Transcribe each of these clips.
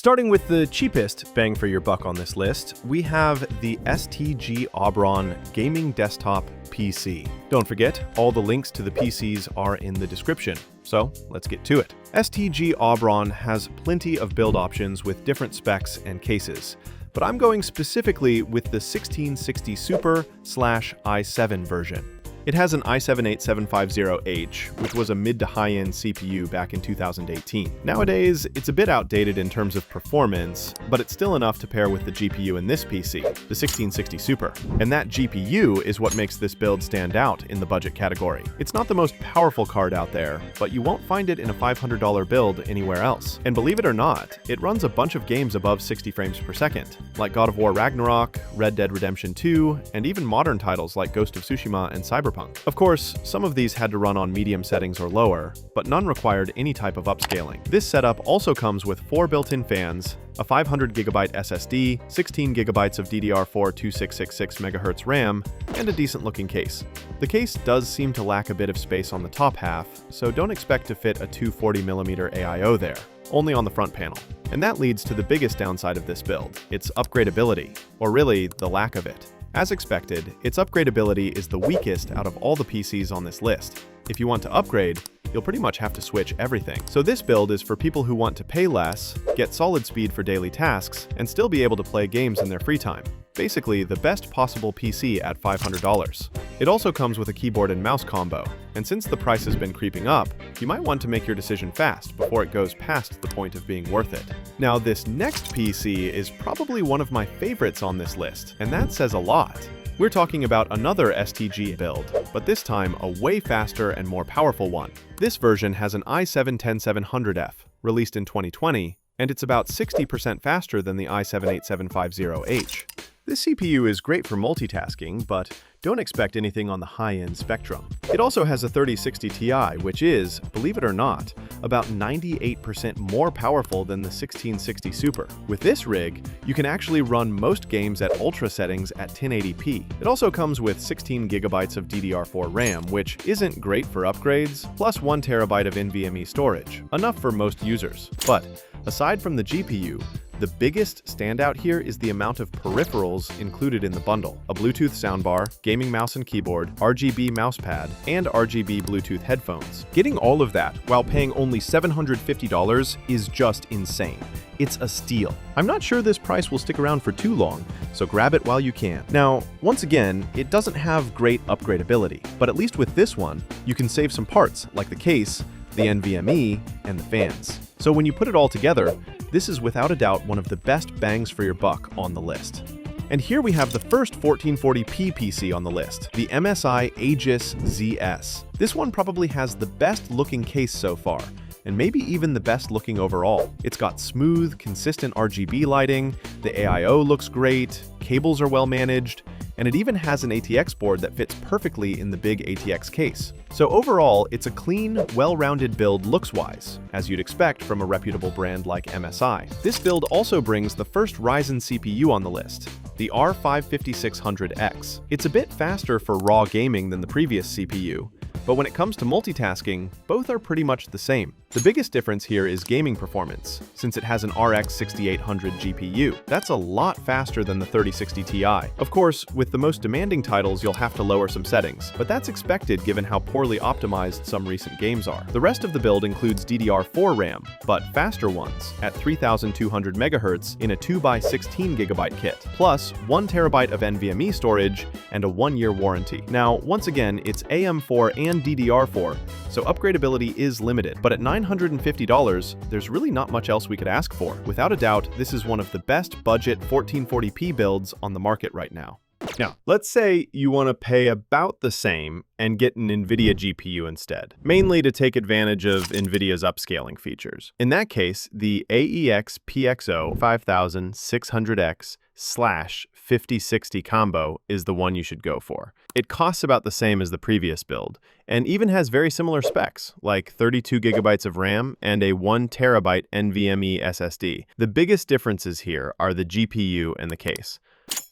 Starting with the cheapest bang for your buck on this list, we have the STG Aubron Gaming Desktop PC. Don't forget, all the links to the PCs are in the description, so let's get to it. STG Aubron has plenty of build options with different specs and cases, but I'm going specifically with the 1660 Super/i7 version. It has an i7-8750H, which was a mid to high-end CPU back in 2018. Nowadays, it's a bit outdated in terms of performance, but it's still enough to pair with the GPU in this PC, the 1660 Super. And that GPU is what makes this build stand out in the budget category. It's not the most powerful card out there, but you won't find it in a $500 build anywhere else. And believe it or not, it runs a bunch of games above 60 frames per second, like God of War Ragnarok, Red Dead Redemption 2, and even modern titles like Ghost of Tsushima and Cyberpunk. Of course, some of these had to run on medium settings or lower, but none required any type of upscaling. This setup also comes with 4 built-in fans, a 500GB SSD, 16GB of DDR4 2666 MHz RAM, and a decent-looking case. The case does seem to lack a bit of space on the top half, so don't expect to fit a 240mm AIO there, only on the front panel. And that leads to the biggest downside of this build, its upgradability, or really, the lack of it. As expected, its upgradability is the weakest out of all the PCs on this list. If you want to upgrade, you'll pretty much have to switch everything. So this build is for people who want to pay less, get solid speed for daily tasks, and still be able to play games in their free time. Basically, the best possible PC at $500. It also comes with a keyboard and mouse combo, and since the price has been creeping up, you might want to make your decision fast before it goes past the point of being worth it. Now, this next PC is probably one of my favorites on this list, and that says a lot. We're talking about another STG build, but this time a way faster and more powerful one. This version has an i7-10700F, released in 2020, and it's about 60% faster than the i7-8750H. This CPU is great for multitasking, but don't expect anything on the high-end spectrum. It also has a 3060 Ti, which is, believe it or not, about 98% more powerful than the 1660 Super. With this rig, you can actually run most games at ultra settings at 1080p. It also comes with 16GB of DDR4 RAM, which isn't great for upgrades, plus 1TB of NVMe storage, enough for most users. But aside from the GPU, the biggest standout here is the amount of peripherals included in the bundle. A Bluetooth soundbar, gaming mouse and keyboard, RGB mousepad, and RGB Bluetooth headphones. Getting all of that while paying only $750 is just insane. It's a steal. I'm not sure this price will stick around for too long, so grab it while you can. Now, once again, it doesn't have great upgradability, but at least with this one, you can save some parts like the case, the NVMe, and the fans. So when you put it all together, this is without a doubt one of the best bangs for your buck on the list. And here we have the first 1440p PC on the list, the MSI Aegis ZS. This one probably has the best looking case so far, and maybe even the best looking overall. It's got smooth, consistent RGB lighting, the AIO looks great, cables are well managed, and it even has an ATX board that fits perfectly in the big ATX case. So overall, it's a clean, well-rounded build looks-wise, as you'd expect from a reputable brand like MSI. This build also brings the first Ryzen CPU on the list, the R55600X. It's a bit faster for raw gaming than the previous CPU, but when it comes to multitasking, both are pretty much the same. The biggest difference here is gaming performance, since it has an RX 6800 GPU. That's a lot faster than the 3060 Ti. Of course, with the most demanding titles, you'll have to lower some settings, but that's expected given how poorly optimized some recent games are. The rest of the build includes DDR4 RAM, but faster ones, at 3200 MHz in a 2x16GB kit, plus 1TB of NVMe storage and a 1-year warranty. Now, once again, it's AM4 and DDR4, so upgradability is limited, but at $950, there's really not much else we could ask for. Without a doubt, this is one of the best budget 1440p builds on the market right now. Now, let's say you want to pay about the same and get an NVIDIA GPU instead, mainly to take advantage of NVIDIA's upscaling features. In that case, the AEX PXO 5600X/5060 combo is the one you should go for. It costs about the same as the previous build, and even has very similar specs, like 32GB of RAM and a 1TB NVMe SSD. The biggest differences here are the GPU and the case.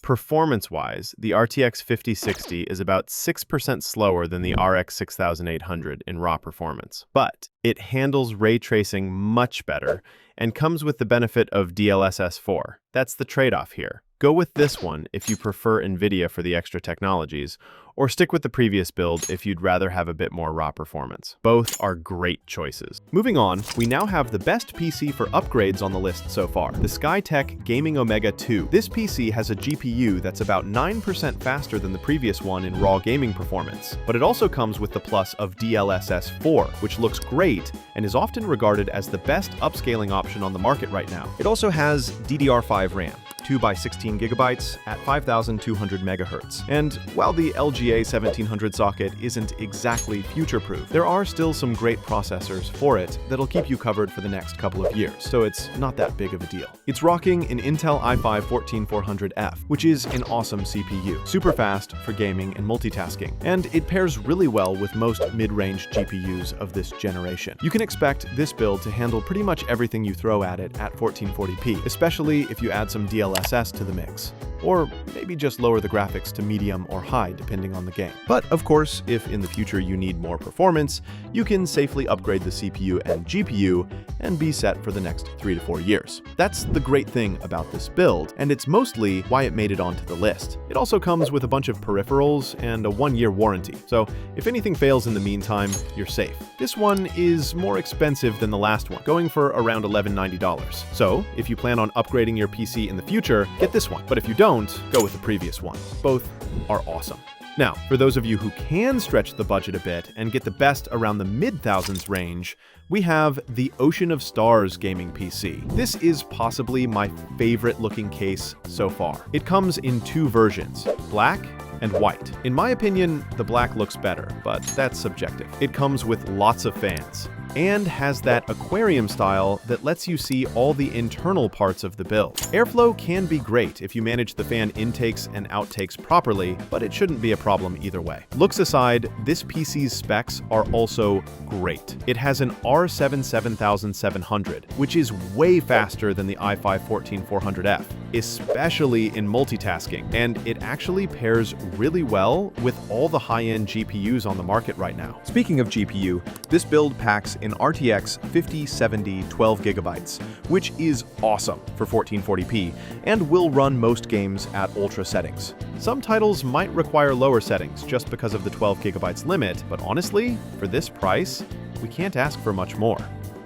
Performance-wise, the RTX 5060 is about 6% slower than the RX 6800 in raw performance, but it handles ray tracing much better and comes with the benefit of DLSS 4. That's the trade-off here. Go with this one if you prefer NVIDIA for the extra technologies, or stick with the previous build if you'd rather have a bit more raw performance. Both are great choices. Moving on, we now have the best PC for upgrades on the list so far, the Skytech Gaming Omega 2. This PC has a GPU that's about 9% faster than the previous one in raw gaming performance, but it also comes with the plus of DLSS 4, which looks great and is often regarded as the best upscaling option on the market right now. It also has DDR5 RAM, 2 by 16 gigabytes at 5,200 megahertz. And while the LGA 1700 socket isn't exactly future-proof, there are still some great processors for it that'll keep you covered for the next couple of years, so it's not that big of a deal. It's rocking an Intel i5-14400F, which is an awesome CPU, super fast for gaming and multitasking, and it pairs really well with most mid-range GPUs of this generation. You can expect this build to handle pretty much everything you throw at it at 1440p, especially if you add some DLSS to the mix, or maybe just lower the graphics to medium or high depending on the game. But of course, if in the future you need more performance, you can safely upgrade the CPU and GPU and be set for the next 3 to 4 years. That's the great thing about this build, and it's mostly why it made it onto the list. It also comes with a bunch of peripherals and a 1-year warranty, so if anything fails in the meantime, you're safe. This one is more expensive than the last one, going for around $1,190. So if you plan on upgrading your PC in the future, get this one. But if you don't, go with the previous one. Both are awesome. Now, for those of you who can stretch the budget a bit and get the best around the mid-thousands range, we have the Ocean of Stars gaming PC. This is possibly my favorite looking case so far. It comes in 2 versions, black and white. In my opinion, the black looks better, but that's subjective. It comes with lots of fans and has that aquarium style that lets you see all the internal parts of the build. Airflow can be great if you manage the fan intakes and outtakes properly, but it shouldn't be a problem either way. Looks aside, this PC's specs are also great. It has an R7 7700, which is way faster than the i5-14400F, especially in multitasking, and it actually pairs really well with all the high-end GPUs on the market right now. Speaking of GPU, this build packs an RTX 5070 12GB, which is awesome for 1440p and will run most games at ultra settings. Some titles might require lower settings just because of the 12GB limit, but honestly, for this price, we can't ask for much more.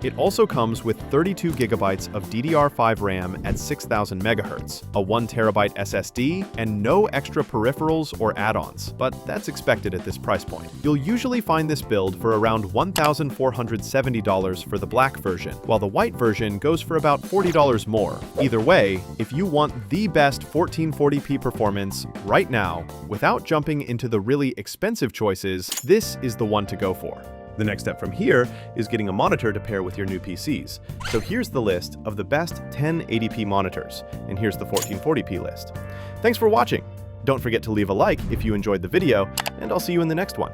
It also comes with 32 gigabytes of DDR5 RAM at 6,000 megahertz, a 1TB SSD, and no extra peripherals or add-ons, but that's expected at this price point. You'll usually find this build for around $1,470 for the black version, while the white version goes for about $40 more. Either way, if you want the best 1440p performance right now, without jumping into the really expensive choices, this is the one to go for. The next step from here is getting a monitor to pair with your new PCs. So here's the list of the best 1080p monitors, and here's the 1440p list. Thanks for watching. Don't forget to leave a like if you enjoyed the video, and I'll see you in the next one.